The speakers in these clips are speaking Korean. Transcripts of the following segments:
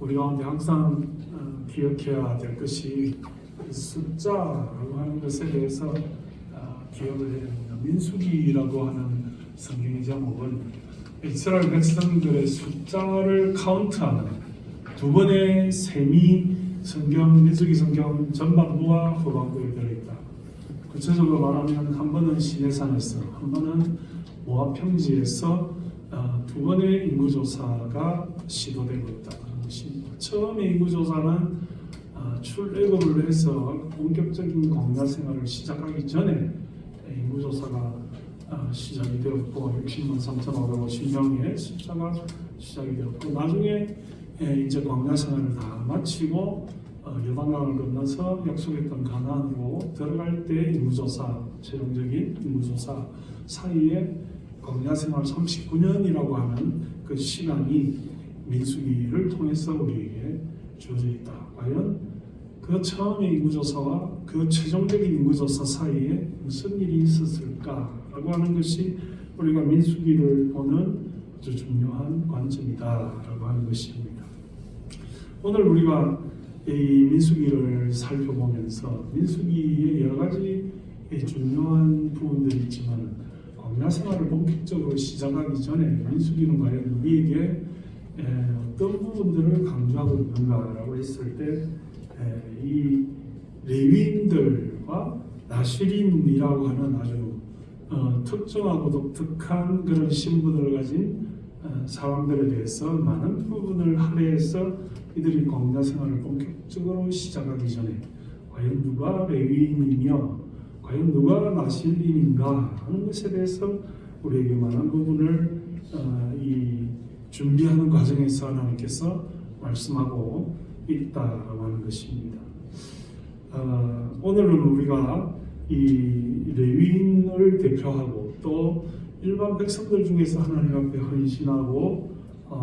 우리 가운데 항상 기억해야 될 것이 숫자라고 하는 것에 대해서 기억을 해야 됩니다. 민수기라고 하는 성경의 제목은 이스라엘 백성들의 숫자를 카운트하는 두 번의 셈이 민수기 성경 전반부와 후반부에 들어있다. 구체적으로 말하면 한 번은 시내산에서, 한 번은 모압 평지에서 두 번의 인구조사가 시도되고 있다는 것입니다. 처음에 인구조사는 출애굽을 해서 본격적인 광야 생활을 시작하기 전에 인구조사가 시작이 되었고 60만 3,550명의 숫자가 시작이 되었고, 나중에 이제 광야 생활을 다 마치고 요단강을 건너서 약속했던 가나안으로 들어갈 때 인구조사, 최종적인 인구조사 사이에 광야 생활 39년이라고 하는 그 시간이 민수기를 통해서 우리에게 주어져 있다. 과연 그 처음의 인구조사와 그 최종적인 인구조사 사이에 무슨 일이 있었을까라고 하는 것이 우리가 민수기를 보는 아주 중요한 관점이다라고 하는 것입니다. 오늘 우리가 이 민수기를 살펴보면서 민수기의 여러 가지 중요한 부분들이 있지만, 광야 생활을 본격적으로 시작하기 전에 민수기는 과연 우리에게 어떤 부분들을 강조하고 있는가라고 했을 때, 이 레위인들과 나시린이라고 하는 아주 특정하고 독특한 그런 신분을 가진 사람들에 대해서 많은 부분을 할애해서 이들이 광야 생활을 본격적으로 시작하기 전에 과연 누가 레위인이며 과연 누가 나실인인가 하는 것에 대해서 우리에게 많은 부분을 이 준비하는 과정에서 하나님께서 말씀하고 있다고 하는 것입니다. 오늘은 우리가 이 레위인을 대표하고 또 일반 백성들 중에서 하나님 앞에 헌신하고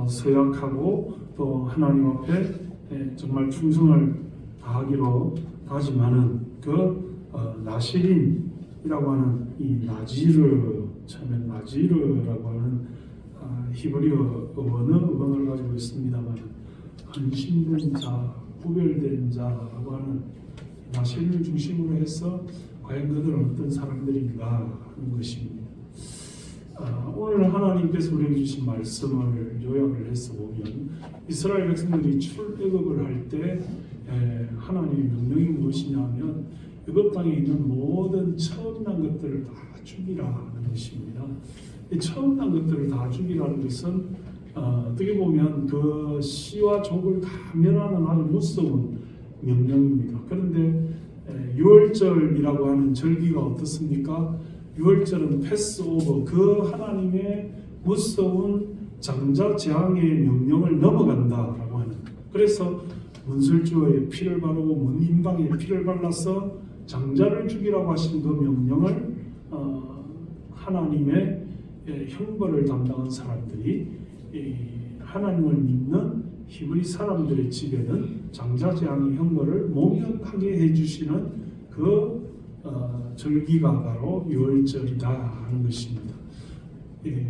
서약하고 또 하나님 앞에 정말 충성을 다하기로 다짐하는 그 나시린이라고 하는 이 나지르, 처음에 나지르라고 하는 히브리어 언어를 가지고 있습니다만, 헌신된 자, 구별된 자라고 하는 나시린을 중심으로 해서 과연 그들은 어떤 사람들인가 하는 것입니다. 오늘 하나님께서 우리에게 주신 말씀을 요약을 해서 보면, 이스라엘 백성들이 출애굽을 할 때 하나님의 명령이 무엇이냐면 이것 땅에 있는 모든 처음 난 것들을 다 죽이라는 것입니다. 이 처음 난 것들을 다 죽이라는 것은 어떻게 보면 그 씨와 족을 다 멸하는 아주 무서운 명령입니다. 그런데 유월절이라고 하는 절기가 어떻습니까? 유월절은 패스오버, 그 하나님의 무서운 장자 재앙의 명령을 넘어간다라고 하는, 그래서 문설주의 피를 바르고 문인방에 피를 발라서 장자를 죽이라고 하신 그 명령을 하나님의 형벌을 담당한 사람들이 하나님을 믿는 히브리 사람들의 집에는 장자 재앙의 형벌을 모면하게 해주시는 그 절기가 바로 유월절이다 하는 것입니다.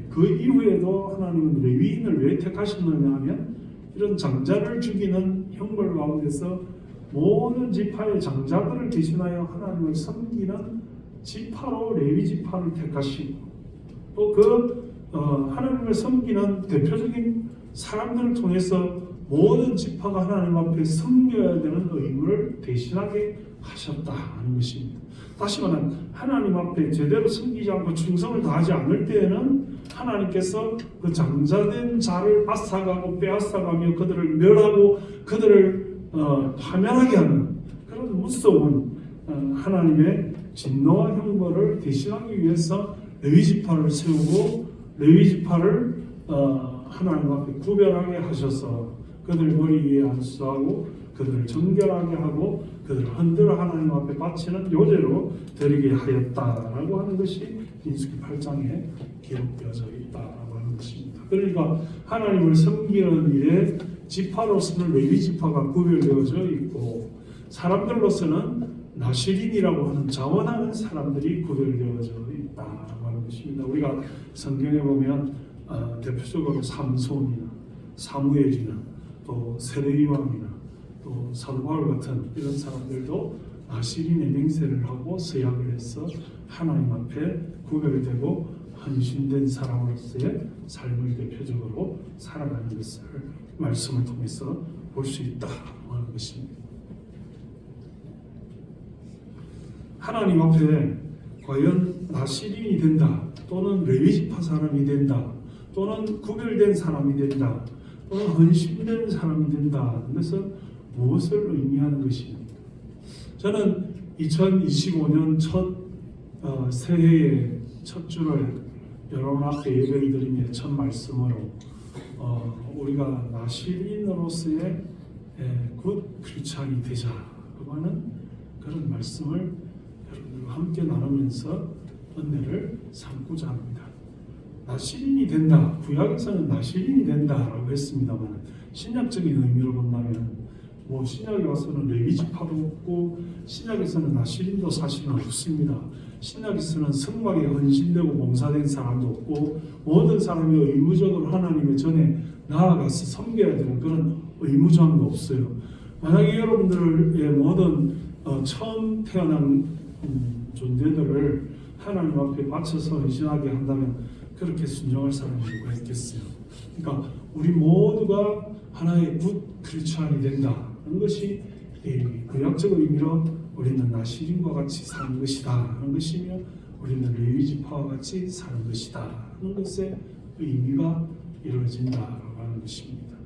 그 이후에도 하나님은 레위인을 왜 택하셨느냐 하면, 이런 장자를 죽이는 형벌 가운데서 모든 지파의 장자들을 대신하여 하나님을 섬기는 지파로 레위 지파를 택하시고, 또 그 하나님을 섬기는 대표적인 사람들을 통해서 모든 지파가 하나님 앞에 섬겨야 되는 의무를 대신하게 하셨다 하는 것입니다. 다시 말하면 하나님 앞에 제대로 섬기지 않고 충성을 다하지 않을 때에는 하나님께서 그 장자된 자를 앗아가고 빼앗아가며 그들을 멸하고 그들을 파멸하게 하는 그런 무서운 하나님의 진노와 형벌을 대신하기 위해서 레위지파를 세우고 레위지파를 하나님 앞에 구별하게 하셔서 그들 머리 위에 안수하고 그들을 정결하게 하고 그들을 흔들어 하나님 앞에 바치는 요제로 드리게 하였다라고 하는 것이 민수기 8장에 기록되어져 있다라고 하는 것입니다. 그러니까 하나님을 섬기는 일에 지파로서는 레위 지파가 구별되어져 있고, 사람들로서는 나시린이라고 하는 자원하는 사람들이 구별되어져 있다라고 하는 것입니다. 우리가 성경에 보면 대표적으로 삼손이나 사무엘이나 또 세례요한이나 또 사도 바울 같은 이런 사람들도 나시린의 맹세를 하고 서약을 해서 하나님 앞에 구별되고 헌신된 사람으로서의 삶을 대표적으로 살아가는 것을 말씀을 통해서 볼 수 있다 하는 것입니다. 하나님 앞에 과연 나시린이 된다, 또는 레위지파 사람이 된다, 또는 구별된 사람이 된다, 또는 헌신된 사람이 된다 하는 것은 무엇을 의미하는 것입니까? 저는 2025년 첫 새해의 첫 주를 여러분 앞에 예배를 드리며 첫 말씀으로 우리가 나시린으로서의 굿 크리스찬이 되자라고 하는 그런 말씀을 여러분들과 함께 나누면서 은혜를 삼고자 합니다. 나시린이 된다, 구약에서는 나시린이 된다라고 했습니다만 신약적인 의미로 본다면 뭐 신약에 와서는 레위지파도 없고 신약에서는 나시린도 사실은 없습니다. 신약에서는 성막에 헌신되고 봉사된 사람도 없고 모든 사람이 의무적으로 하나님의 전에 나아가서 섬겨야 되는 그런 의무조항도 없어요. 만약에 여러분들의 모든 처음 태어난 존재들을 하나님 앞에 바쳐서 헌신하게 한다면 그렇게 순종할 사람이 누가 있겠어요? 그러니까 우리 모두가 하나의 굿 크리스찬이 된다는 것이 구약적 의미로 우리는 나시린과 같이 사는 것이다 하는 것이며 우리는 레위지파와 같이 사는 것이다 하는 것의 의미가 이루어진다라고 하는 것입니다.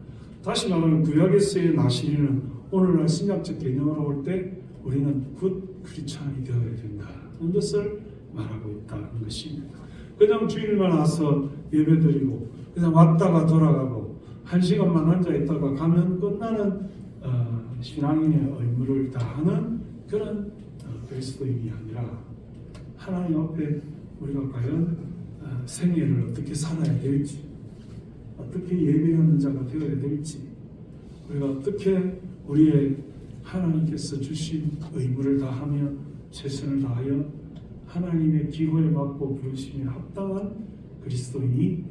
다시 말하면 구약에서의 나시린은 오늘날 신약적 개념으로 볼 때 우리는 굿 크리스찬이 되어야 된다는 것을 말하고 있다는 것입니다. 그냥 주일만 와서 예배드리고 그냥 왔다가 돌아가고 한 시간만 앉아 있다가 가면 끝나는 신앙인의 의무를 다하는 그런 그리스도인이 아니라 하나님 앞에 우리가 과연 생애를 어떻게 살아야 될지, 어떻게 예배하는 자가 되어야 될지, 우리가 어떻게 우리의 하나님께서 주신 의무를 다하며 최선을 다하여 하나님의 기호에 받고 부르심에 합당한 그리스도인이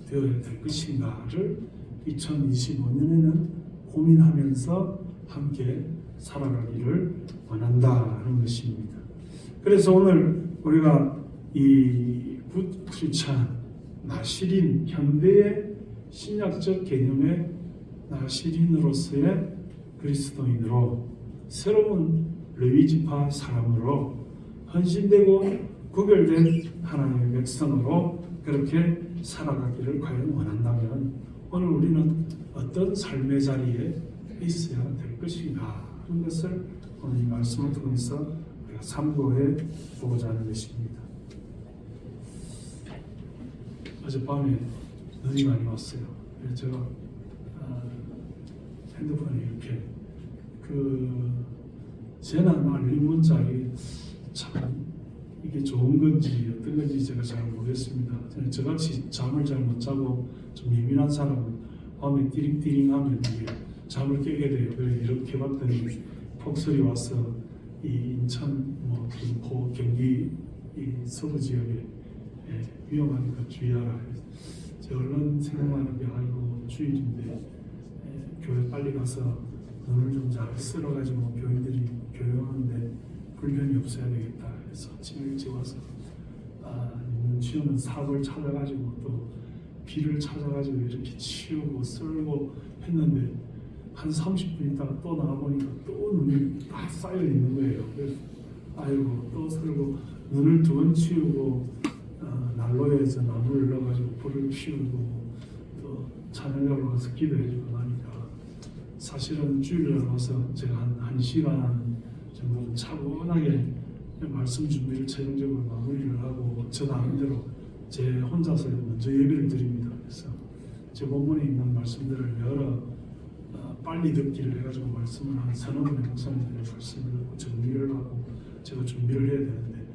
되어야 될 것인가를 2025년에는 고민하면서 함께 살아가기를 원한다는 것입니다. 그래서 오늘 우리가 이 굿 크리스찬, 나시린, 현대의 신약적 개념의 나시린으로서의 그리스도인으로 새로운 레위지파 사람으로 헌신되고 구별된 하나님의 백성으로 그렇게 살아가기를 과연 원한다면 오늘 우리는 어떤 삶의 자리에 있어야 될 것인가 하는 것을 오늘 이 말씀을 통해서 우리가 참고해 보고자 하는 것입니다. 어젯밤에 눈이 많이 왔어요. 그래서 제가 핸드폰에 이렇게 재난 알림 문자에 참 이게 좋은 건지 어떤 건지 제가 잘 모르겠습니다. 저같이 잠을 잘 못 자고 좀 예민한 사람은 밤에 띠링띠링하면 이게 잠을 깨게 돼요. 그래서 이렇게 봤더니 폭설이 와서 이 인천, 김포, 경기 이 서부 지역에 위험하니까 주의하라. 제가 얼른 생각하는 게 아이고 주일인데 교회 빨리 가서 눈을 좀 잘 쓸어가지고 교인들이 교회하는데 불편이 없어야 되겠다. 그래서 아침 일찍 와서 눈 치우는 삽을 찾아가지고 또 비를 찾아가지고 이렇게 치우고 쓸고 했는데 한 30분 있다가 또 나와보니까 또 눈이 딱 쌓여 있는 거예요. 그래서 아이고 또 쓸고 눈을 2번 치우고 난로에서 나무를 넣어가지고 불을 피우고 또 찬양하러 가서 기도해주고 나니까 사실은 주일날 와서 제가 한 시간 정도 차분하게 말씀 준비를 최종적으로 마무리를 하고 저 나름대로 제 혼자서 먼저 예배를 드립니다. 그래서 제 본문에 있는 말씀들을 여러 빨리 듣기를 해가지고 말씀을 한 서너 분의 목사님들의 말씀을 듣고 정리를 하고 제가 준비를 해야 되는데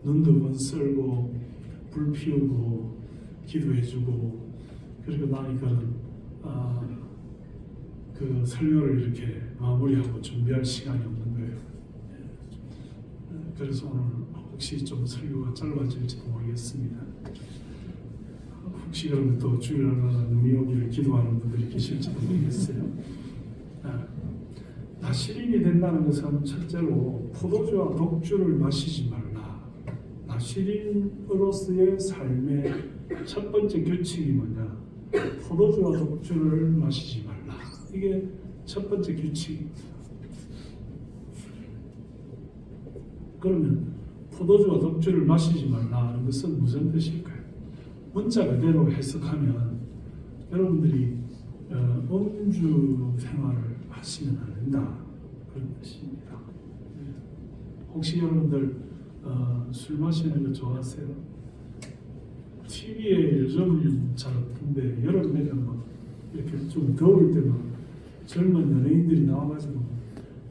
눈 2번 쓸고 불 피우고 기도해주고 그리고 나니까는 그 설교를 이렇게 마무리하고 준비할 시간이 없는 거예요. 그래서 오늘 혹시 좀 설교가 짧아질지도 모르겠습니다. 혹시 그러면 또 주일날마다 눈이 오기를 기도하는 분들이 계실지도 모르겠어요. 나시린이 된다는 것은 첫째로 포도주와 독주를 마시지 말라. 나시린으로서의 삶의 첫 번째 규칙이 뭐냐? 포도주와 독주를 마시지 말라. 이게 첫 번째 규칙입니다. 그러면 포도주와 독주를 마시지 말라는 것은 무슨 뜻일까요? 문자 그대로 해석하면 여러분들이 음주 생활을 하시면 안 된다, 그런 뜻입니다. 혹시 여러분들 술 마시는 거 좋아하세요? TV에 요즘 잘 없던데 여름에 막 이렇게 좀 더울 때 막 젊은 연예인들이 나와가지고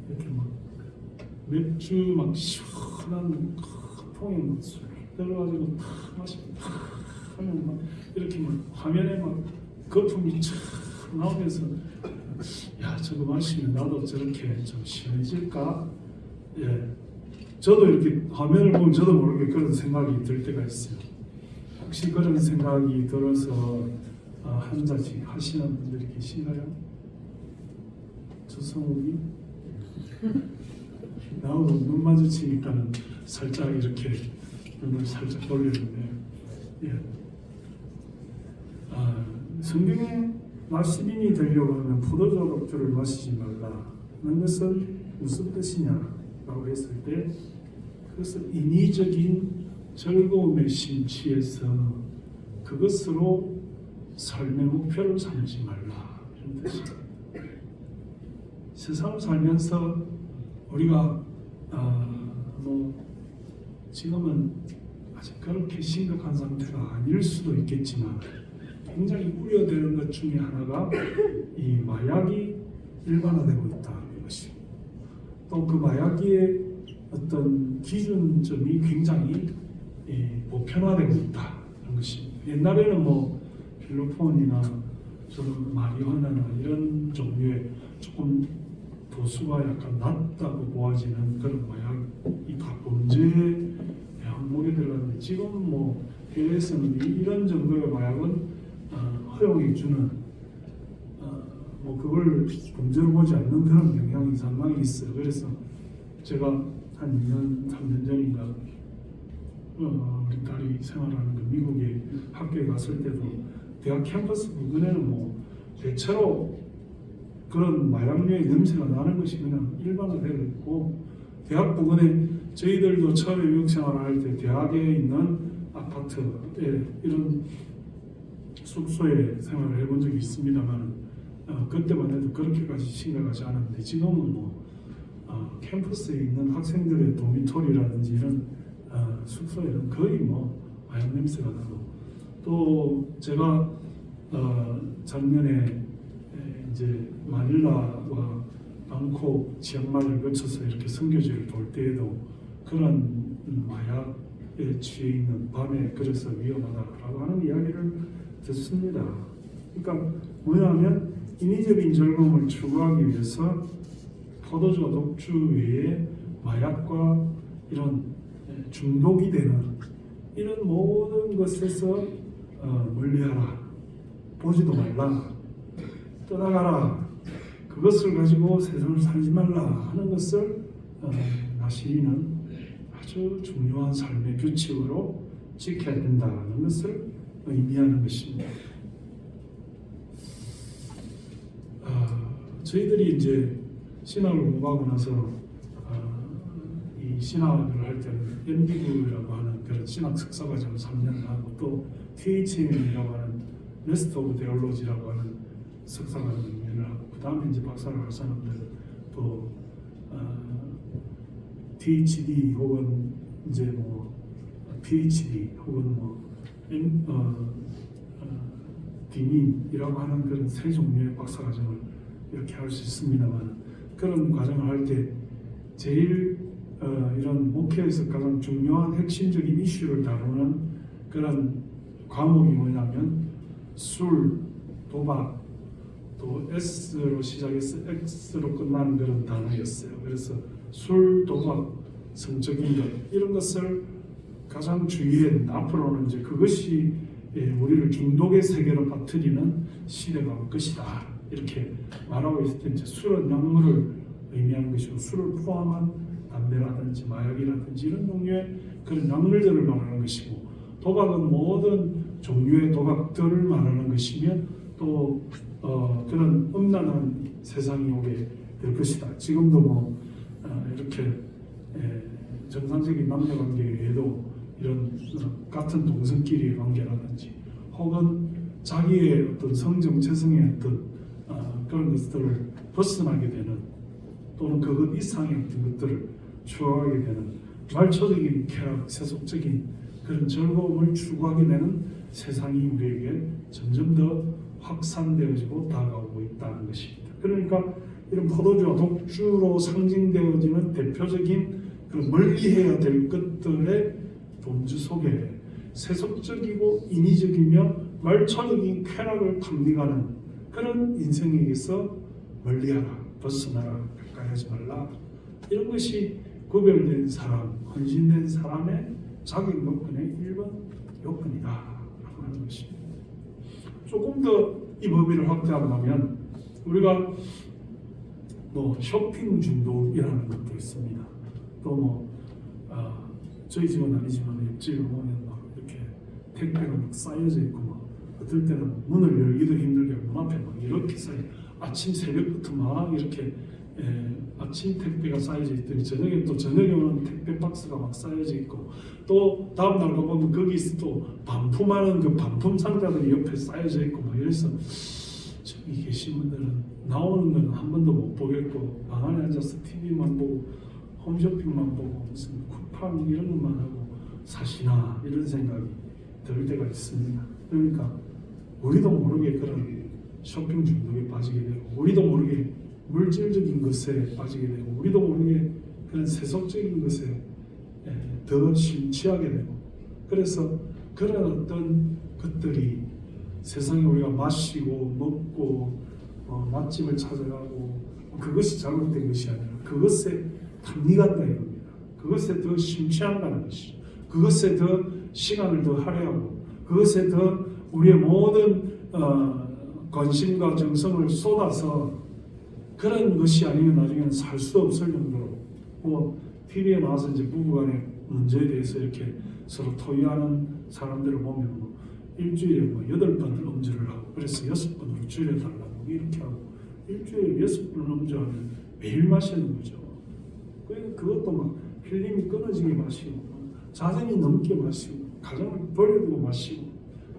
이렇게 막 맥주 막 시원한 통에 막 술 들어가지고 탁 마시고 탁 하면 막 이렇게 막 화면에 막 거품이 촥 나오면서 야, 저거 마시면 나도 저렇게 좀 시원해질까? 예, 저도 이렇게 화면을 보면 저도 모르게 그런 생각이 들 때가 있어요. 혹시 그런 생각이 들어서 한 잔씩 하시는 분들이 계신가요? 조성욱이? 나하고 눈 마주치니까는 살짝 이렇게 눈을 살짝 돌리는데, 예. 성경에 나시린이 되려고 하면 포도주와 독주를 마시지 말라는 것은 무슨 뜻이냐라고 했을 때, 그것은 인위적인 즐거움에 심취해서 그것으로 삶의 목표를 삼지 말라, 이런 뜻입니다. 세상을 살면서 우리가 지금은 아직 그렇게 심각한 상태가 아닐 수도 있겠지만 굉장히 우려되는 것 중에 하나가 이 마약이 일반화되고 있다는 것이고, 또 그 마약의 어떤 기준점이 굉장히 보편화되고 있다는 것입니다. 옛날에는 뭐 필로폰이나 좀 마리화나나 이런 종류의 조금 도수가 약간 낮다고 보아지는 그런 마약이 다 범죄 항목에 들어가는데, 지금 뭐 해외에서는 이런 정도의 마약은 허용해 주는 뭐 그걸 범죄로 보지 않는 그런 경향이 상당히 있어요. 그래서 제가 한 2년, 3년 전인가 우리 딸이 생활하는 그 미국에 학교에 갔을 때도 대학 캠퍼스 부근에는 뭐 대체로 그런 마약류의 냄새가 나는 것이 그냥 일반화되어 있고, 대학 부근에 저희들도 처음에 미국 생활을 할 때 대학에 있는 아파트에 이런 숙소에 생활을 해본 적이 있습니다만 그때만 해도 그렇게까지 심각하지 않았는데, 지금은 뭐 캠퍼스에 있는 학생들의 도미토리라든지 이런 숙소에는 거의 뭐 마약 냄새가 나고, 또 제가 작년에 이제 마닐라와 방콕, 치앙마이를 거쳐서 이렇게 선교지를 돌 때에도 그런 마약에 취해 있는 밤에 그래서 위험하다라고 하는 이야기를 듣습니다. 그러니까 뭐냐면 인위적인 즐거움을 추구하기 위해서 포도주와 독주 외에 마약과 이런 중독이 되는 이런 모든 것에서 멀리하라, 보지도 말라, 떠나가라, 그것을 가지고 세상을 살지 말라 하는 것을 나시린은 아주 중요한 삶의 규칙으로 지켜야 된다는 것을 의미하는 것입니다. 저희들이 이제 신학을 공부하고 나서 이 신학을 할 때는 MDiV라고 하는 그런 신학 석사과정을 3년을 하고, 또 THM이라고 하는 Master of Theology라고 하는 석사과정을 하고, 그 다음에 이제 박사를 할 사람들은 또 PhD 혹은 이제 뭐 PhD 혹은 뭐 디닌이라고 하는 그런 세 종류의 박사과정을 이렇게 할 수 있습니다만, 그런 과정을 할 때 제일 이런 목회에서 가장 중요한 핵심적인 이슈를 다루는 그런 과목이 뭐냐면 술, 도박, 또 S로 시작해서 X로 끝나는 그런 단어였어요. 그래서 술, 도박, 성적인 것, 이런 것을 가장 주의해야 된다. 앞으로는 이제 그것이 우리를 중독의 세계로 빠뜨리는 시대가 올 것이다, 이렇게 말하고 있을 때, 이제 술은 약물을 의미하는 것이고 술을 포함한 담배라든지 마약이라든지 이런 종류의 그런 약물들을 말하는 것이고 도박은 모든 종류의 도박들을 말하는 것이며 또 그런 음란한 세상이 오게 될 것이다. 지금도 뭐 이렇게 정상적인 남녀관계 외에도 이런 같은 동성끼리의 관계라든지 혹은 자기의 어떤 성정체성의 어떤 그런 것들을 벗어나게 되는 또는 그것 이상의 어떤 것들을 추구하게 되는 말초적인 쾌락, 세속적인 그런 즐거움을 추구하게 되는 세상이 우리에게 점점 더 확산되어지고 다가오고 있다는 것입니다. 그러니까 이런 포도주와 독주로 상징되어지는 대표적인 그런 멀리해야 될 것들의 본주 속에 세속적이고 인위적이며 말초적인 쾌락을 탐닉하는 그런 인생에게서 멀리하라, 벗어나라, 가까이 하지 말라 이런 것이 구별된 사람, 헌신된 사람의 자격 요건의 1번 요건이다 라고 하는 것입니다. 조금 더 이 범위를 확대한다면 우리가 뭐 쇼핑 중독이라는 것도 있습니다. 또 뭐 저희 집은 아니지만 옆집에 보면 막 이렇게 택배가 막 쌓여져 있고 막 어떨 때는 문을 열기도 힘들게 문 앞에 막 이렇게 쌓여 아침 새벽부터 막 이렇게 아침 택배가 쌓여져 있더니 저녁에 오는 택배 박스가 막 쌓여져 있고 또 다음 날 가보면 거기서 또 반품하는 그 반품 상자들이 옆에 쌓여져 있고 막 이래서 저기 계신 분들은 나오는 건 한 번도 못 보겠고 방 안에 앉아서 TV만 보고 홈쇼핑만 보고 무슨 쿠팡 이런 것만 하고 사시나 이런 생각이 들 때가 있습니다. 그러니까 우리도 모르게 그런 쇼핑 중독에 빠지게 되고 우리도 모르게 물질적인 것에 빠지게 되고 우리도 모르게 그런 세속적인 것에 더 심취하게 되고 그래서 그런 어떤 것들이 세상에 우리가 마시고 먹고 맛집을 찾아가고 그것이 잘못된 것이 아니라 그것에 탐닉한다 이겁니다. 그것에 더 심취한다는 것이죠. 그것에 더 시간을 더 할애하고 그것에 더 우리의 모든 관심과 정성을 쏟아서 그런 것이 아니면 나중에는 살 수 없을 정도로 뭐 TV에 나와서 이제 부부간의 문제에 대해서 이렇게 서로 토의하는 사람들을 보면 뭐 일주일에 뭐 8번을 음주를 하고 그래서 6번으로 줄여달라고 이렇게 하고 일주일에 6번을 음주하면 매일 마시는 거죠. 그것도 막 필름이 끊어지게 마시고 자정이 넘게 마시고 가정을 버려두고 마시고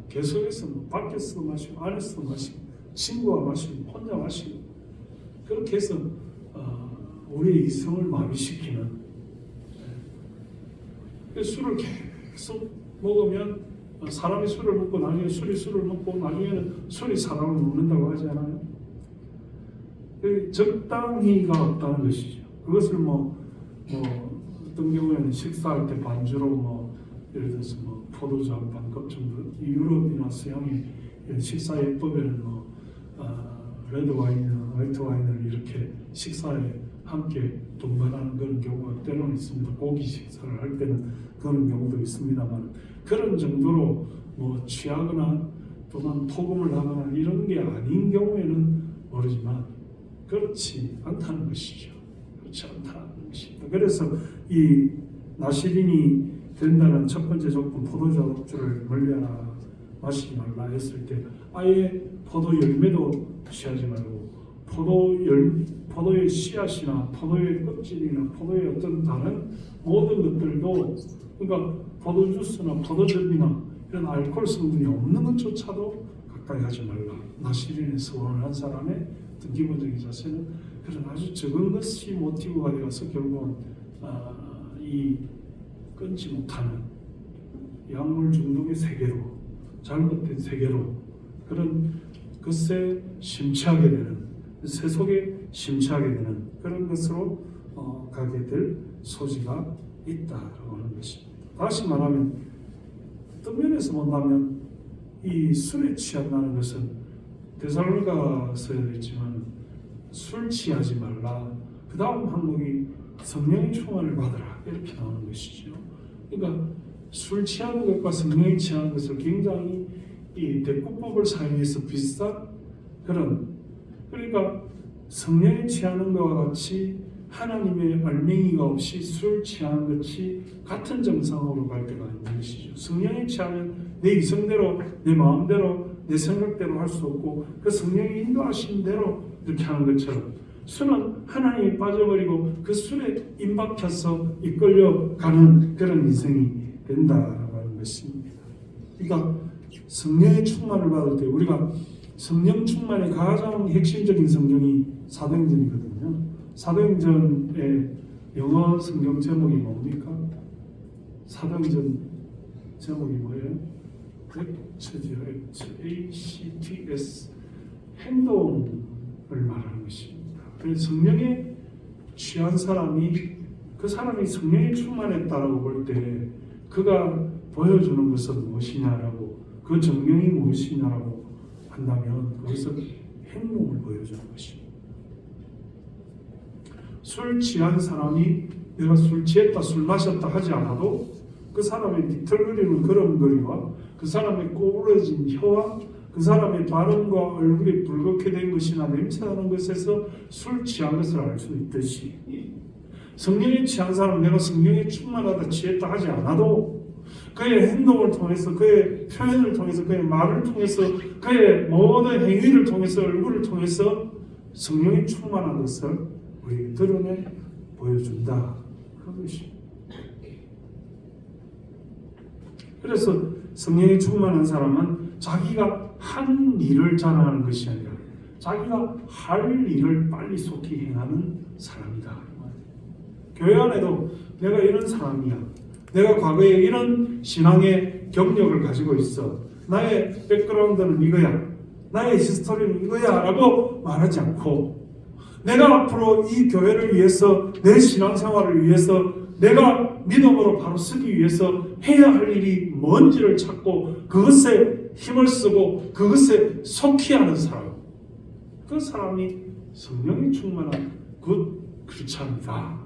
계속해서 뭐 밖에서도 마시고 안에서도 마시고 친구와 마시고 혼자 마시고 그렇게 해서 우리의 이성을 마비시키는 술을 계속 먹으면 사람이 술을 먹고 나중에 술을 먹고 나중에는 술이 사람을 먹는다고 하지 않아요? 적당히가 없다는 것이죠. 그것을 어떤 경우에는 식사할 때 반주로 예를 들어서 포도주 한 컵 정도 유럽이나 서양의 식사 예법에는 레드 와인이나 화이트 와인을 이렇게 식사에 함께 동반하는 그런 경우가 때로는 있습니다. 고기 식사를 할 때는 그런 경우도 있습니다만 그런 정도로 취하거나 또는 토금을 하거나 이런 게 아닌 경우에는 모르지만 그렇지 않다는 것이죠. 그렇지 않다는 것입니다. 그래서 이 나시린이 된다는 첫 번째 조건 포도주와 독주를 멀리하라 마시지 말라 했을 때 아예 포도 열매도 취하지 말고 포도의 씨앗이나 포도의 껍질이나 포도의 어떤 다른 모든 것들도 그러니까 포도주스나 포도즙이나 이런 알코올 성분이 없는 것조차도 가까이 하지 말라. 나시린의 서원을 한 사람의 어떤 기본적인 자세는 그런 아주 적은 것이 모티브가 되어서 결국은 이 끊지 못하는 약물 중독의 세계로 잘못된 세계로 그런 것에 심취하게 되는 세속에 심취하게 되는 그런 것으로 가게 될 소지가 있다라고 하는 것입니다. 다시 말하면 어떤 면에서 본다면 이 술에 취한다는 것은 데살로니가서에도 있지만 술 취하지 말라. 그 다음 항목이 성령의 충만을 받으라 이렇게 나오는 것이죠. 그러니까 술 취하는 것과 성령이 취하는 것을 굉장히 이 대꾸법을 사용해서 비슷한 그러니까 성령이 취하는 것과 같이 하나님의 알맹이가 없이 술 취하는 것이 같은 정상으로 갈 때가 있는 것이죠. 성령에 취하면 내 이성대로, 내 마음대로, 내 생각대로 할 수 없고 그 성령이 인도하신 대로 이렇게 하는 것처럼 술은 하나님이 빠져버리고 그 술에 임박혀서 이끌려가는 그런 인생이 된다라고 하는 것입니다. 그러니까 성령의 충만을 받을 때 우리가 성령 충만의 가장 핵심적인 성경이 사도행전이거든요. 사도행전의 영어 성경 제목이 뭡니까? 사도행전 제목이 뭐예요? ACTS 행동을 말하는 것입니다. 그래서 성령에 취한 사람이 그 사람이 성령에 충만했다라고 볼 때 그가 보여주는 것은 무엇이냐라고 그 정령이 무엇이냐라고 한다면 거기서 행동을 보여주는 것입니다. 술 취한 사람이 내가 술 취했다 술 마셨다 하지 않아도 그 사람의 비틀거리는 걸음걸이와 그 사람의 꼬부러진 혀와 그 사람의 발음과 얼굴이 붉게 된 것이나 냄새나는 것에서 술 취한 것을 알 수 있듯이 성령에 취한 사람은 내가 성령에 충만하다 취했다 하지 않아도 그의 행동을 통해서 그의 표현을 통해서 그의 말을 통해서 그의 모든 행위를 통해서 얼굴을 통해서 성령에 충만한 것을 우리에게 드러내 보여준다 그런 것입니다. 그래서 성령에 충만한 사람은 자기가 한 일을 자랑하는 것이 아니라 자기가 할 일을 빨리 속히 행하는 사람이다. 교회 안에도 내가 이런 사람이야. 내가 과거에 이런 신앙의 경력을 가지고 있어. 나의 백그라운드는 이거야. 나의 히스토리는 이거야 라고 말하지 않고 내가 앞으로 이 교회를 위해서 내 신앙생활을 위해서 내가 믿음으로 바로 서기 위해서 해야 할 일이 뭔지를 찾고 그것에 힘을 쓰고 그것에 속히 하는 사람 그 사람이 성령이 충만한 굿 크리스찬이다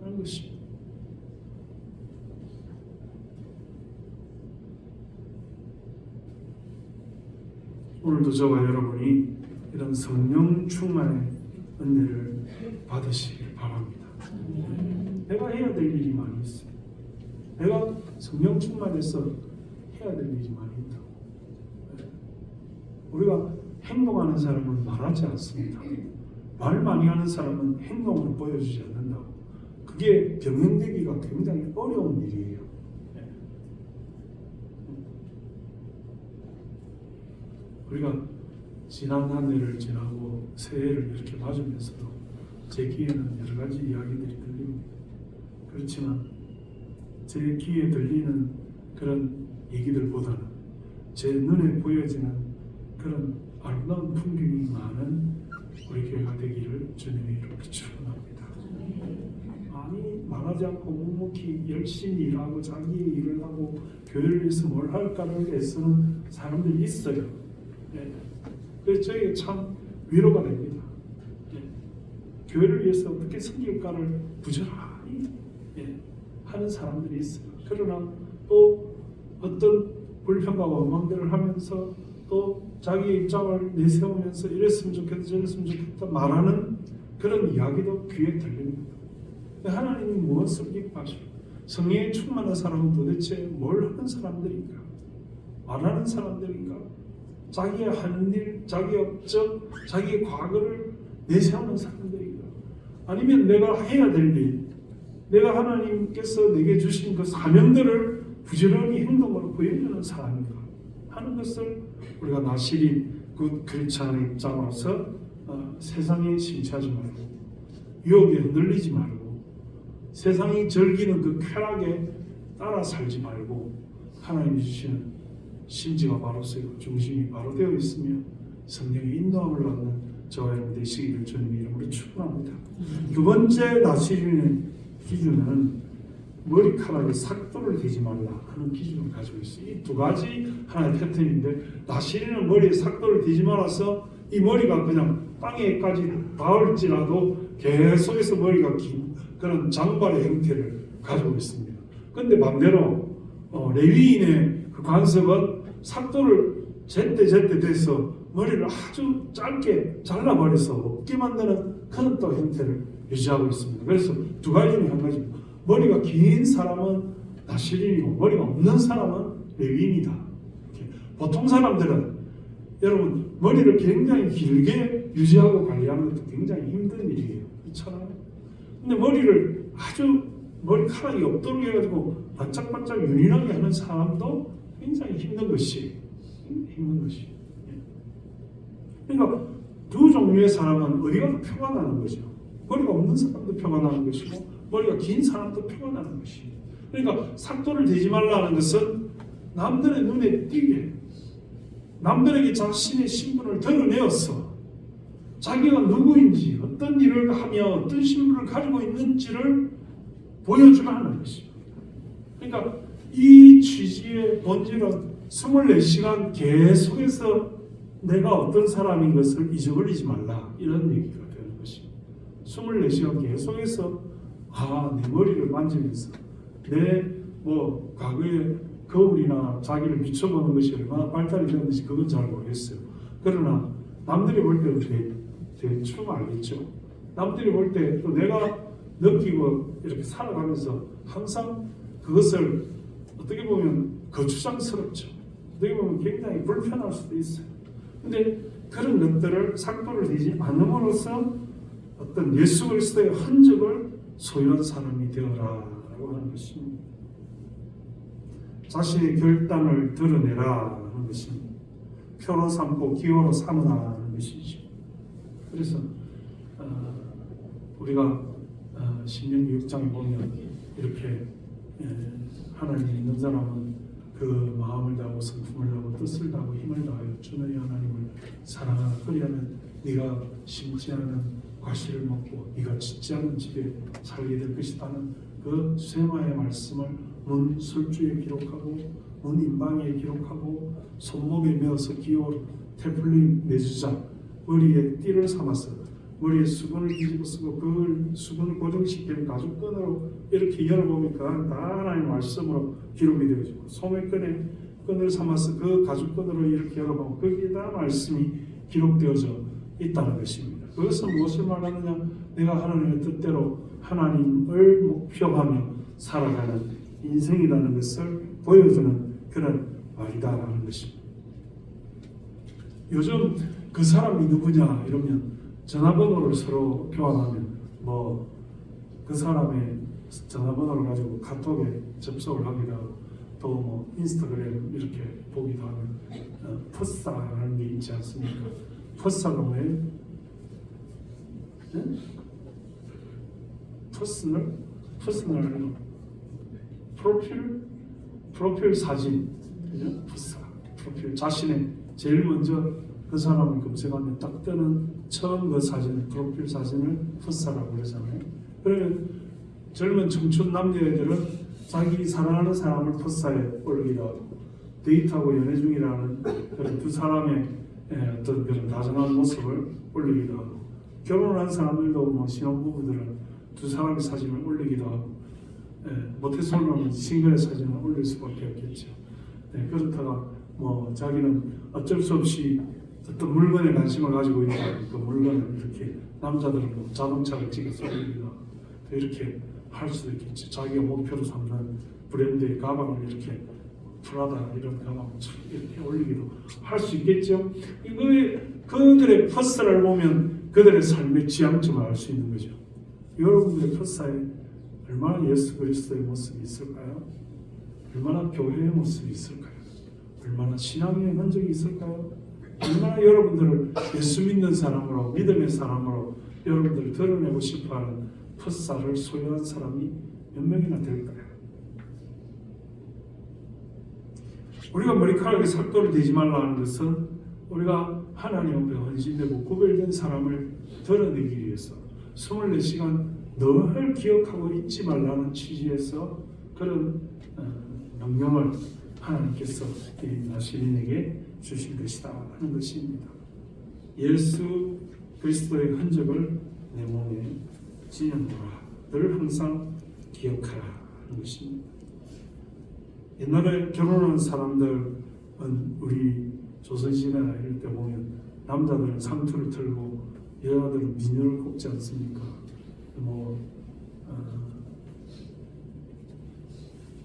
하는 것입니다. 오늘도 저와 여러분이 이런 성령 충만의 은혜를 받으시길 바랍니다. 내가 해야 될 일이 많이 있어요. 내가 성령 충만해서 해야 될 일이 많이 있다고. 우리가 행동하는 사람은 말하지 않습니다. 말 많이 하는 사람은 행동으로 보여주지 않는다고. 그게 병행되기가 굉장히 어려운 일이에요. 우리가 지난 한 해를 지나고 새해를 이렇게 맞으면서도 제 귀에는 여러 가지 이야기들이 들립니다. 그렇지만 제 귀에 들리는 그런 얘기들보다는 제 눈에 보여지는 그런 아름다운 풍경이 많은 우리 교회가 되기를 주님의 이름으로 축원합니다. 많이 말하지 않고 묵묵히 열심히 일하고 자기 일을 하고 교회를 위해서 뭘 할까를 애쓰는 사람들이 있어요. 네. 그래서 저에게 참 위로가 됩니다. 네. 교회를 위해서 어떻게 섬길까를 부지런히 하는 사람들이 있어요. 그러나 또 어떤 불평과 원망들을 하면서 또 자기의 입장을 내세우면서 이랬으면 좋겠다 저랬으면 좋겠다 말하는 그런 이야기도 귀에 들립니다. 하나님이 무엇을 기뻐하시고 성령에 충만한 사람은 도대체 뭘 하는 사람들인가? 말하는 사람들인가? 자기의 한 일, 자기의 업적, 자기의 과거를 내세우는 사람들인가? 아니면 내가 해야 될 일, 내가 하나님께서 내게 주신 그 사명들을 부지런히 행동으로 보여주는 사람인가 하는 것을 우리가 나시린 그 크리스찬의 입장으로서 세상에 심취하지 말고 유혹에 흔들리지 말고 세상이 즐기는 그 쾌락에 따라 살지 말고 하나님이 주시는 심지가 바로 쓰이고 중심이 바로 되어 있으며 성령의 인도함을 받는 저와 여러분 되시기를 주님의 이름으로 축원합니다. 두 번째 나시린의 기준은 머리카락에 삭도를 대지 말라 하는 기준을 가지고 있어요. 이 두 가지 하나의 패턴인데 나시린은 머리에 삭도를 대지 말아서 이 머리가 그냥 땅에까지 닿을지라도 계속해서 머리가 긴 그런 장발의 형태를 가지고 있습니다. 그런데 반대로 레위인의 그 관습은 삭도를 제때 돼서 머리를 아주 짧게 잘라버려서 없게 만드는 그런 또 형태를 유지하고 있습니다. 그래서 두 가지 중에 한 가지입니다. 머리가 긴 사람은 나시린이고 머리가 없는 사람은 레위인이다. 보통 사람들은 여러분 머리를 굉장히 길게 유지하고 관리하는 것도 굉장히 힘든 일이에요. 그렇잖아요. 근데 머리를 아주 머리카락이 없도록 해가지고 반짝반짝 윤인하게 하는 사람도 굉장히 힘든 것이. 그러니까 두 종류의 사람은 어디가 더 표가 나는 거죠. 머리가 없는 사람도 표가 나는 것이고 머리가 긴 사람도 표가 나는 것이에요. 그러니까 삭도를 대지 말라는 것은 남들의 눈에 띄게 남들에게 자신의 신분을 드러내어서 자기가 누구인지 어떤 일을 하며 어떤 신분을 가지고 있는지를 보여주라는 것입니다. 그러니까 이 취지의 본질은 24시간 계속해서 내가 어떤 사람인 것을 잊어버리지 말라 이런 얘기가 되는 것입니다. 24시간 계속해서 내 머리를 만지면서 내 과거에 거울이나 자기를 비춰보는 것이 얼마나 발달이 되었는지 그건 잘 모르겠어요. 그러나 남들이 볼 때도 대충 알겠죠. 남들이 볼 때 또 내가 느끼고 이렇게 살아가면서 항상 그것을 어떻게 보면 거추장스럽죠. 어떻게 보면 굉장히 불편할 수도 있어요. 근데 그런 것들을 삭도를 대지 않음으로써 어떤 예수 그리스도의 흔적을 소유한 사람이 되어라라고 하는 것입니다. 자신의 결단을 드러내라 하는 것입니다. 표로 삼고 기호로 삼으라 하는 것이죠. 그래서 우리가 신명기 6장에 보면 이렇게 하나님 있는 사람은 그 마음을 다하고 성품을 다하고 뜻을 다하고 힘을 다하여 주 너희 하나님을 사랑하라. 그리하면 네가 심지 않은 과실을 먹고 네가 짓지 않은 집에 살게 될 것이라는 그 쇠마의 말씀을 문 술주에 기록하고 문 인방에 기록하고 손목에 메어서 기호 테플린 내주자 머리에 띠를 삼아서 머리에 수건을 뒤집어 쓰고 그 수건을 고정시키는 가죽끈으로 이렇게 열어보면 다 하나님의 말씀으로 기록이 되어지고 소매끈에 끈을 삼아서 그 가죽끈으로 이렇게 열어보면 거기에다 말씀이 기록되어져 있다는 것입니다. 그것은 무엇을 말하느냐? 내가 하나님의 뜻대로 하나님을 목표하며 살아가는 인생이라는 것을 보여주는 그런 말이다라는 것입니다. 요즘 그 사람이 누구냐 이러면 전화번호를 서로 교환하면 그 사람의 전화번호를 가지고 카톡에 접속을 하기도 하고 또 인스타그램 이렇게 보기도 하면 퍼싸라는 게 있지 않습니까? 퍼싸가 뭐예요? 퍼스널 프로필 사진, 그죠? 퍼싸 프로필 자신의 제일 먼저 그 사람을 검색하면 딱 뜨는 처음 그 사진, 프로필 사진을 퍼싸라고 그러잖아요. 그러면 젊은 청춘 남녀애들은 자기 사랑하는 사람을 퍼싸에 올리기도 하고 데이트하고 연애 중이라는 그런 두 사람의 어떤 그런 다정한 모습을 올리기도 하고 결혼한 사람들도 신혼부부들은 두 사람의 사진을 올리기도 하고 모태솔로는 싱글의 사진을 올릴 수밖에 없겠죠. 그렇다가 자기는 어쩔 수 없이 어떤 물건에 관심을 가지고 있다. 그 물건을 이렇게 남자들은 자동차를 찍어서 올리기도 하고 이렇게 할 수도 있겠죠. 자기가 목표로 삼는 브랜드의 가방을 이렇게 프라다 이런 가방을 이렇게 올리기도 할 수 있겠죠. 그들의 퍼스를 보면 그들의 삶의 지향점을 알 수 있는 거죠. 여러분들의 퍼스에 얼마나 예수 그리스도의 모습이 있을까요? 얼마나 교회의 모습이 있을까요? 얼마나 신앙의 흔적이 있을까요? 얼마나 여러분들을 예수 믿는 사람으로 믿음의 사람으로 여러분들을 드러내고 싶어하는 퍼사를 소유한 사람이 몇 명이나 될까요? 우리가 머리카락에 삭도를 대지 말라는 것은 우리가 하나님 앞에 헌신되고 구별된 사람을 드러내기 위해서 24시간 늘 기억하고 잊지 말라는 취지에서 그런 명령을 하나님께서 나시린에게 주신 것이다 하는 것입니다. 예수 그리스도의 흔적을 내 몸에 지녀노라. 늘 항상 기억하라 하는 것입니다. 옛날에 결혼한 사람들은 우리 조선시대나 이럴 때 보면 남자들은 상투를 틀고 여자들은 비녀를 꼽지 않습니까? 뭐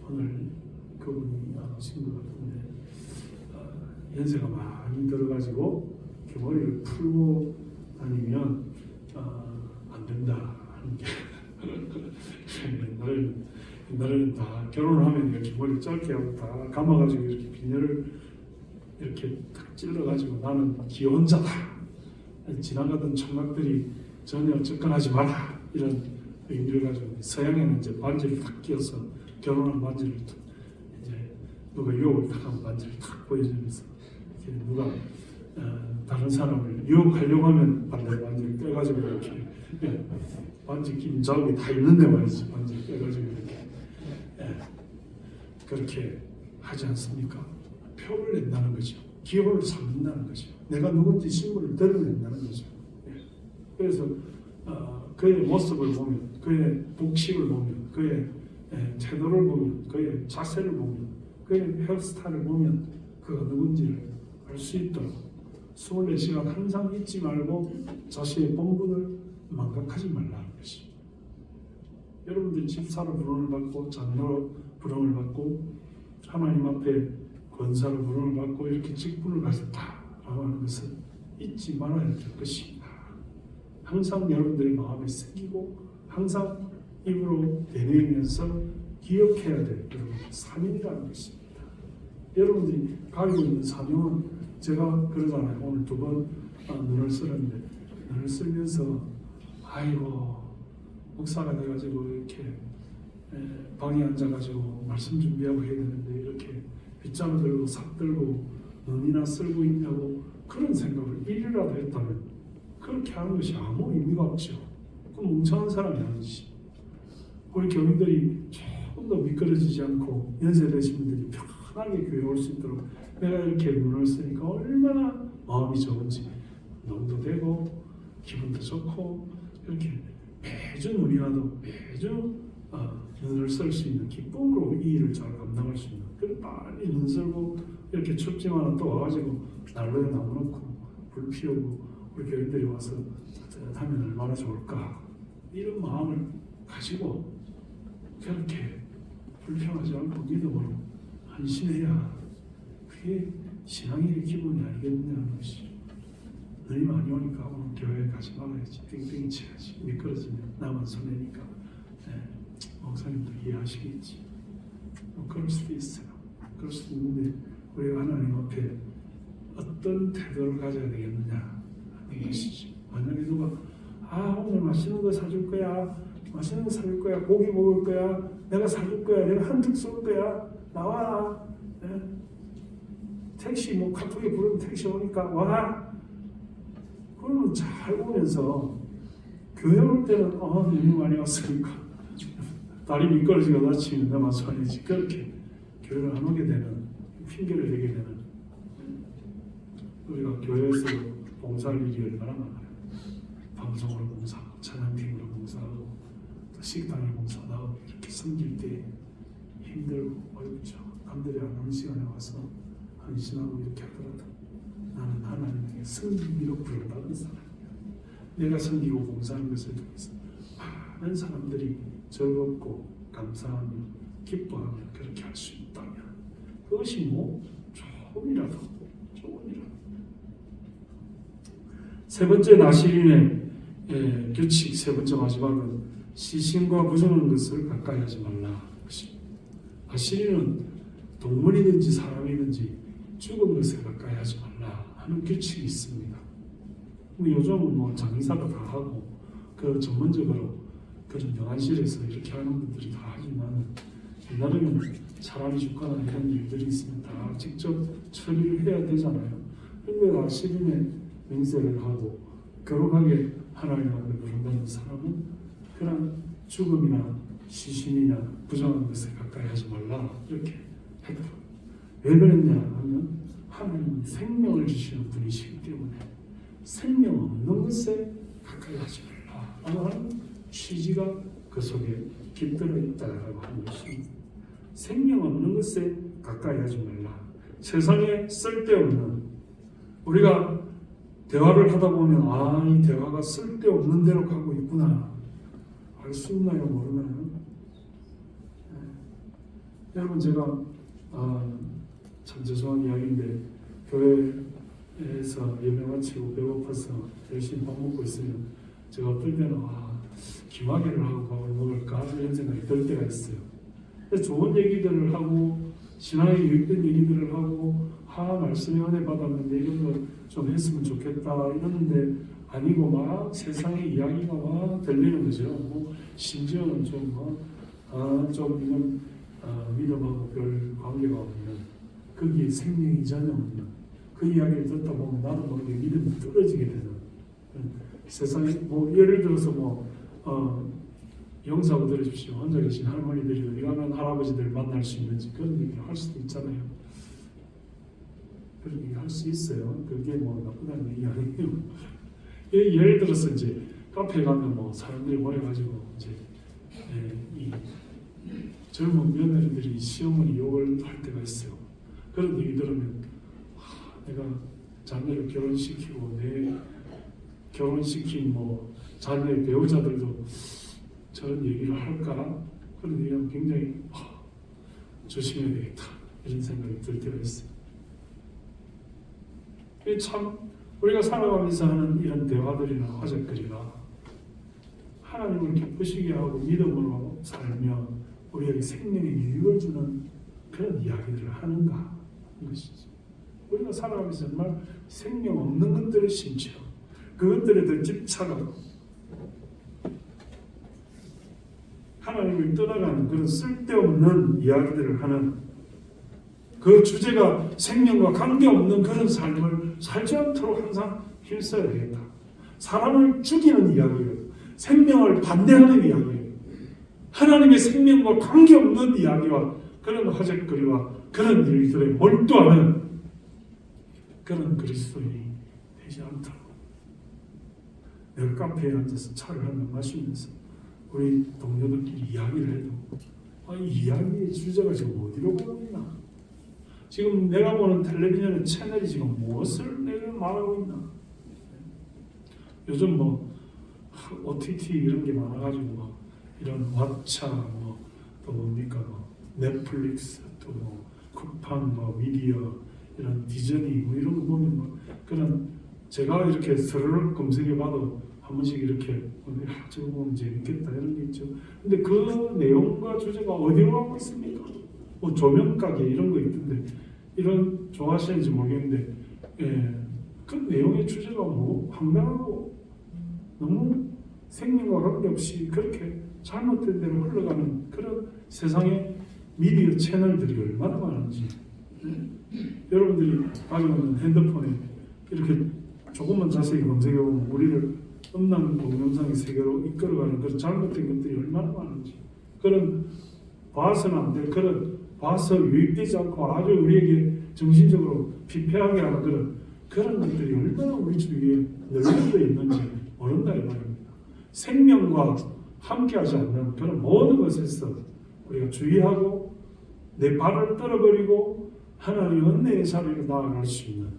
오늘 그분이 안 오신 것 같은데 연세가 많이 들어가지고 이렇게 머리를 풀고 다니면 안 된다 하는 게 옛날에는 다 결혼을 하면 이렇게 머리 짧게 하고 다 감아가지고 이렇게 비녀를 이렇게 탁 찔러가지고 나는 기혼자다. 지나가던 총각들이 전혀 접근하지 마라 이런 의미를 가지고 서양에는 이제 반지를 탁 끼워서 결혼한 반지를 이제 누가 유혹을 탁 하면 반지를 탁 보여주면서 누가 다른 사람을 유혹하려고 하면 반대로 반지를 빼가지고 이렇게 반지 낀 자국이 다 있는데 말이지 반지를 빼가지고 이렇게 그렇게 하지 않습니까? 표를 낸다는 거죠. 기호를 삼는다는 거죠. 내가 누군지 신분을 드러낸다는 거죠. 그래서 그의 모습을 보면, 그의 복식을 보면, 그의 태도를 보면, 그의 자세를 보면, 그의 헤어스타일을 보면 그가 누군지를 알 수 있도록 24시간 항상 잊지 말고 자신의 본분을 망각하지 말라는 것입니다. 여러분들이 집사로 부름을 받고 장로로 부름을 받고 하나님 앞에 권사로 부름을 받고 이렇게 직분을 가졌다라고 하는 것은 잊지 말아야 될 것입니다. 항상 여러분들의 마음에 새기고 항상 입으로 내내면서 기억해야 될 여러분 사명이라는 것입니다. 여러분들이 가지고 있는 사명은 제가 그러잖아요. 오늘 2번 눈을 쓰는데 눈을 쓰면서 아이고 목사가 돼가지고 이렇게 방에 앉아가지고 말씀 준비하고 해야 되는데 이렇게 빗장을 들고 삽 들고 눈이나 쓸고 있냐고 그런 생각을 일이라도 했다면 그렇게 하는 것이 아무 의미가 없죠. 그 멍청한 사람이 아니지. 우리 교인들이 조금 더 미끄러지지 않고 연세 되신 분들이 편하게 교회 올 수 있도록 내가 이렇게 눈을 쓰니까 얼마나 마음이 좋은지 눈도 되고 기분도 좋고 이렇게 매주 눈이 와도 매주 눈을 쓸 수 있는 기쁨으로 이 일을 잘 감당할 수 있는 그래 빨리 눈 쓸고 이렇게 춥지만 또 와가지고 난로에 나무 넣고 불 피우고 우리 교인들이 와서 하면 얼마나 좋을까 이런 마음을 가지고 그렇게 불평하지 않고 믿음으로 헌신해야 그게 신앙의 기본이 아니겠느냐는 것이 눈이 많이 오니까 오늘 교회에 가지 말아야지 땡땡이 쳐야지 미끄러지면 나만 손해니까 목사님도 이해하시겠지 그럴 수도 있어요. 그럴 수도 있는데 우리가 하나님 앞에 어떤 태도를 가져야 되겠느냐 하는 것이죠. 만약에 누가 오늘 맛있는 거 사줄 거야 맛있는 거 사줄 거야 고기 먹을 거야 내가 사줄 거야 내가 한턱 쏠 거야 나와라 택시 뭐 카톡에 부르면 택시 오니까 와 그러면 잘 보면서 교회 올 때는 눈이 많이 왔으니까 다리 미끄러지고 다치면 나만 손해지 그렇게 교회를 안 오게 되는 핑계를 대게 되는 우리가 교회에서 봉사할 일이 얼마나 많아요. 방송으로 봉사하고 찬양팀으로 봉사하고 또 식당을 봉사하고 이렇게 섬길 때 힘들고 어렵죠. 남들이 안 오는 시간에 와서 헌신하고 이렇게 하더라도 나는 하나님에게 섬기기로 부름받은 사람이야. 내가 섬기고 봉사하는 것을 통해서 많은 사람들이 즐겁고 감사하며 기뻐하며 그렇게 할 수 있다면 그것이 조금이라도 세 번째 나시린의 규칙 세 번째 마지막은 시신과 부정한 것을 가까이 하지 말라 것입니다. 나시린은 동물이든지 사람이든지 죽은 것을 가까이 하지 말라 하는 규칙이 있습니다. 요즘은 장의사가 다 하고 그 전문적으로 그런 영안실에서 이렇게 하는 분들이 다 하지만 옛날에는 사람이 죽거나 이런 일들이 있으면 다 직접 처리를 해야 되잖아요. 그런데 나시린의 맹세를 하고 거룩하게 하나님 앞에 부름받는 사람은 그런 죽음이나 시신이나 부정한 것에 가까이 하지 말라 이렇게 하더라고요. 왜 그랬냐 하면 하나님은 생명을 주시는 분이시기 때문에 생명 없는 것에 가까이 하지 말라 하는 취지가 그 속에 깃들어 있다라고 하는 것입니다. 생명 없는 것에 가까이 하지 말라. 세상에 쓸데없는 우리가 대화를 하다 보면 이 대화가 쓸데없는 대로 가고 있구나. 알 수 있나요? 모르나요? 여러분 제가 참 죄송한 이야기인데 교회에서 예배 마치고 배고파서 열심히 밥 먹고 있으면 제가 어떨 때는 기마개를 하고 밥을 먹을까 이런 생각이 들 때가 있어요. 좋은 얘기들을 하고 신앙에 유익된 얘기들을 하고 말씀에 은혜 받았는데 이런 거 좀 했으면 좋겠다 이러는데 아니고 막 세상의 이야기가 막 들리는 거죠. 심지어는 좀 이건 믿음하고 별 관계가 없는 거기에 생명이 전혀 없는 그 이야기를 듣다 보면 나도 모르게 믿음이 떨어지게 되는 세상에 예를 들어서 영사고 들으십시오. 혼자 계신 할머니들이나 일하는 할아버지들 만날 수 있는지 그런 얘기를 할 수도 있잖아요. 그런 얘기 할 수 있어요. 그게 나쁘다는 얘기 아니에요. 예를 들어서 이제 카페에 가면 사람들이 모여가지고 이제 이 젊은 며느리들이 시어머니 욕을 할 때가 있어요. 그런 얘기 들으면 내가 자녀를 결혼시키고 내 결혼시킨 자녀의 배우자들도 저런 얘기를 할까? 그런 얘기하면 굉장히 조심해야 되겠다 이런 생각이 들 때가 있어요. 참 우리가 살아가면서 하는 이런 대화들이나 화제거리가 하나님을 기쁘시게 하고 믿음으로 살며 우리에게 생명의 유익을 주는 그런 이야기들을 하는가 하는 것이죠. 우리가 살아가면서 정말 생명 없는 것들을 심지어 그것들에 더 집착하고 하나님을 떠나가는 그런 쓸데없는 이야기들을 하는 그 주제가 생명과 관계없는 그런 삶을 살지 않도록 항상 힘써야 되겠다. 사람을 죽이는 이야기예요. 생명을 반대하는 이야기예요. 하나님의 생명과 관계없는 이야기와 그런 화제거리와 그런 일들에 몰두하는 그런 그리스도인이 되지 않도록 내가 카페에 앉아서 차를 한잔 마시면서 우리 동료들끼리 이야기를 해도 이 이야기의 주제가 지금 어디로 가고 있나? 지금 내가 보는 텔레비전의 채널이 지금 무엇을 내가 말하고 있나? 요즘 OTT 이런 게 많아가지고 이런 왓챠 또 뭡니까 넷플릭스 또 쿠팡 미디어 이런 디즈니 이런 거 보면 그런 제가 이렇게 스르륵 검색해봐도 한 번씩 이렇게 저거 보면 재밌겠다 이런 게 있죠. 근데 그 내용과 주제가 어디로 가고 있습니까? 조명가게 이런 거 있던데 이런 좋아하시는지 모르겠는데 그 내용의 주제가 황당하고 너무 생명과 관계없이 그렇게 잘못된 대로 흘러가는 그런 세상의 미디어 채널들이 얼마나 많은지 여러분들이 가지고 있는 핸드폰에 이렇게 조금만 자세히 검색해보면 우리를 음란 동영상의 세계로 이끌어가는 그런 잘못된 것들이 얼마나 많은지 그런 봐서는 안 될 그런 봐서 유익되지 않고 아주 우리에게 정신적으로 피폐하게 하는 그런 것들이 얼마나 우리 주위에 널려 있는지 모른다 이 말입니다. 생명과 함께하지 않는 그런 모든 것에서 우리가 주의하고 내 발을 떨어버리고 하나님의 은혜의 자리로 나아갈 수 있는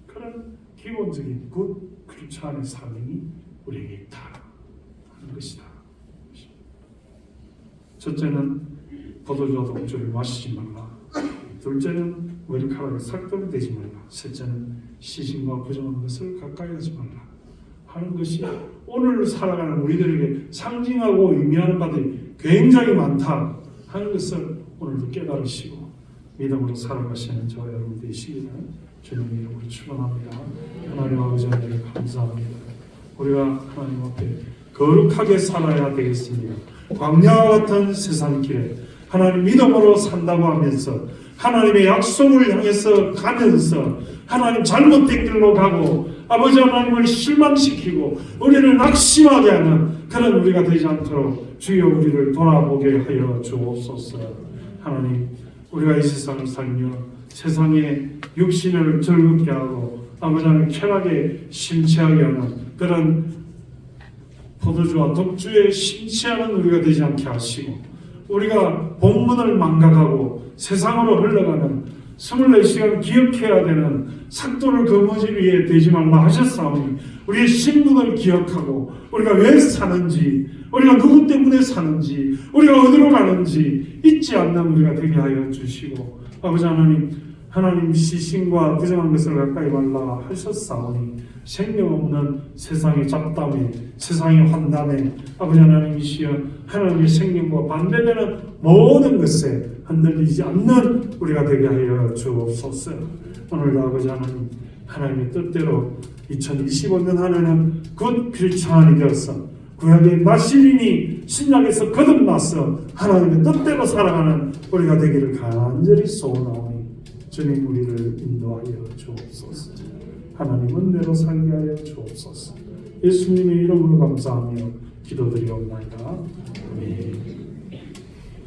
그런 기본적인 굿 크리스찬의 사명이 우리에게 있다 하는 것이다. 첫째는 포도주와 독주를 마시지 말라. 둘째는 머리카락에 삭돌이 되지 말라. 셋째는 시신과 부정한 것을 가까이 하지 말라 하는 것이 오늘 살아가는 우리들에게 상징하고 의미하는 바들이 굉장히 많다 하는 것을 오늘도 깨달으시고 믿음으로 살아가시는 저와 여러분 되시기를 주님의 이름으로 축원합니다. 하나님 아버지 하나님 감사합니다. 우리가 하나님 앞에 거룩하게 살아야 되겠습니다. 광야와 같은 세상길에 하나님 믿음으로 산다고 하면서 하나님의 약속을 향해서 가면서 하나님 잘못된 길로 가고 아버지 하나님을 실망시키고 우리를 낙심하게 하는 그런 우리가 되지 않도록 주여 우리를 돌아보게 하여 주옵소서. 하나님 우리가 이 세상을 살며 세상의 육신을 즐겁게 하고 아버지 하나님 쾌락에 심취하게 하는 그런 포도주와 독주에 심취하는 우리가 되지 않게 하시고 우리가 본문을 망각하고 세상으로 흘러가는 24시간 기억해야 되는 삭도를 거머쥐 위에 대지 말라 하셨사오니 우리의 신분을 기억하고 우리가 왜 사는지, 우리가 누구 때문에 사는지, 우리가 어디로 가는지 잊지 않는 우리가 되게 하여 주시고, 아버지 하나님, 하나님 시신과 부정한 것을 가까이 말라 하셨사오니 생명 없는 세상의 잡담에, 세상의 환담에 아버지 하나님이시여 하나님의 생명과 반대되는 모든 것에 흔들리지 않는 우리가 되게 하여 주옵소서. 오늘도 아버지 하나님, 하나님의 뜻대로 2025년 한 해는 곧 필창이 되어서 구약의 나시린이 신약에서 거듭나서 하나님의 뜻대로 살아가는 우리가 되기를 간절히 소원하오니 주님 우리를 인도하여 주옵소서. 하나님 은혜로 살게 하여 주옵소서. 예수님의 이름으로 감사하며 기도드리옵나이다. 아멘.